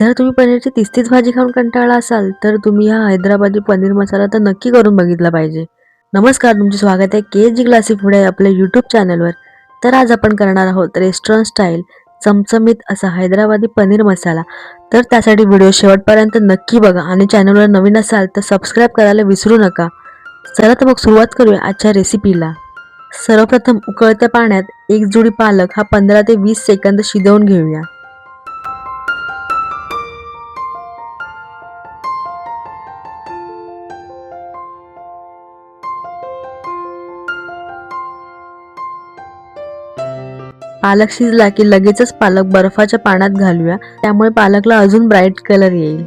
जर तुम्ही पनीरची तीच भाजी खाऊन कंटाळला असाल तर तुम्ही हा हैदराबादी पनीर मसाला तर नक्की करून बघितला पाहिजे. नमस्कार, तुमचे स्वागत आहे KG क्लासिक फूड आहे आपल्या यूट्यूब चॅनलवर. तर आज आपण करणार आहोत रेस्टॉरंट स्टाईल चमचमीत असा हैदराबादी पनीर मसाला. तर त्यासाठी व्हिडिओ शेवटपर्यंत नक्की बघा आणि चॅनलवर नवीन असाल तर सबस्क्राईब करायला विसरू नका. चला तर मग सुरुवात करूया आजच्या रेसिपीला. सर्वप्रथम उकळत्या पाण्यात एक जुडी पालक हा 15 ते 20 सेकंद शिजवून घेऊया. पालक शिजला की लगेचच पालक बर्फाच्या पाण्यात घालूया, त्यामुळे पालकला अजून ब्राईट कलर येईल.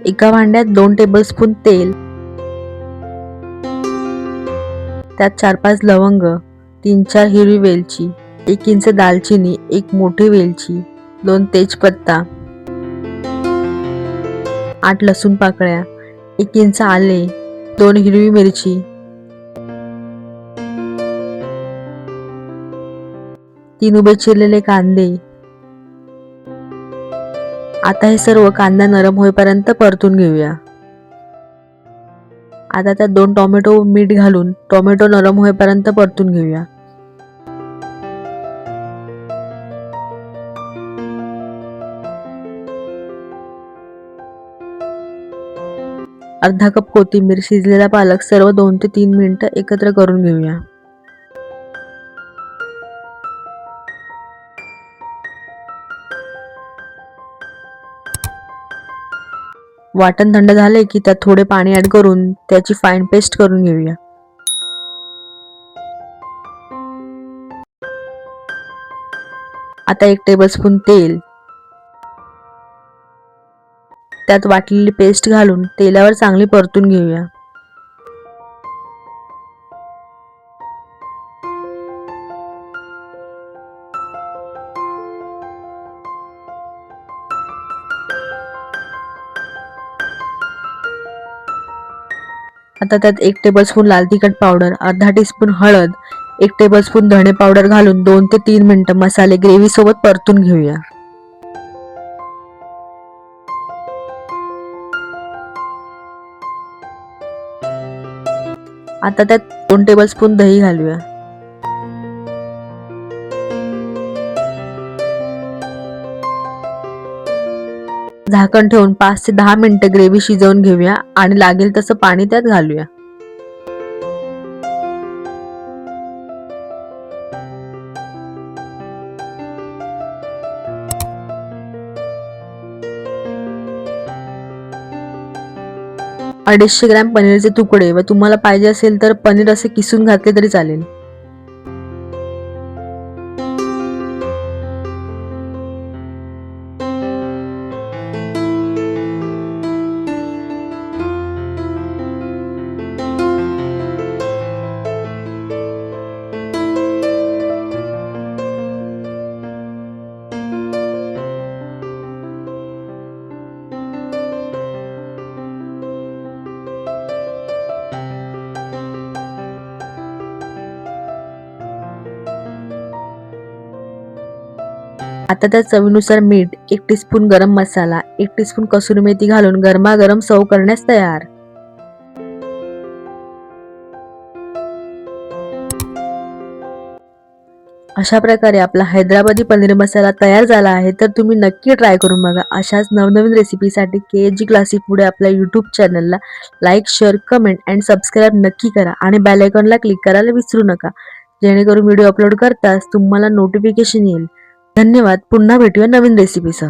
एका भांड्यात 2 टेबलस्पून तेल, त्यात 4-5 लवंग, 3-4 हिरवी वेलची, 1 इंच दालचिनी, 1 मोठी वेलची, 2 तेजपत्ता, 8 लसूण पाकळ्या, 1 इंच आले, 2 हिरवी मिरची, 3 उभे चिरलेले कांदे. आता हे सर्व कांदा नरम होईपर्यंत परतून घेऊया. आता त्यात 2 टोमॅटो मीठ घालून टोमॅटो नरम होईपर्यंत परतून घेऊया. अर्धा कप कोथिंबीर, शिजलेला पालक सर्व 2 ते 3 मिनिटं एकत्र करून घेऊया. वाटण थंड झाले की त्यात थोडे पाणी ऍड करून त्याची फाईन पेस्ट करून घेऊया. आता 1 टेबलस्पून तेल, त्यात वाटलेली पेस्ट घालून तेलावर चांगली परतून घेऊया. आता त्यात 1 टेबलस्पून लाल तिखट पावडर, अर्धा टीस्पून हळद, 1 टेबलस्पून धणे पावडर घालून 2 ते 3 मिनिटं मसाले ग्रेव्ही सोबत परतून घेऊया. आता त्यात 2 टेबलस्पून दही घालूया. झाकण ठेवून 5 ते 10 मिनिटं ग्रेव्ही शिजवून घेऊया आणि लागेल तसं पाणी त्यात घालूया. अडीचशे ग्रॅम पनीरचे तुकडे व तुम्हाला पाहिजे असेल तर पनीर असे किसून घातले तरी चालेल. आता त्यात चवीनुसार मीठ, 1 टीस्पून गरम मसाला, 1 टीस्पून कसुरी मेथी घालून गरमागरम सर्व करण्यास तयार. अशा प्रकारे आपला हैदराबादी पनीर मसाला तयार झाला आहे. तर तुम्ही नक्की ट्राय करून बघा. अशाच नवनवीन रेसिपीसाठी KG क्लासिक फूड आपल्या यूट्यूब चॅनलला like, share, comment and subscribe नक्की करा आणि बेल आयकॉनला क्लिक करायला विसरू नका, जेणेकरून व्हिडिओ अपलोड करताच तुम्हाला नोटिफिकेशन येईल. धन्यवाद. पुन्हा भेटूया नवीन रेसिपीसह.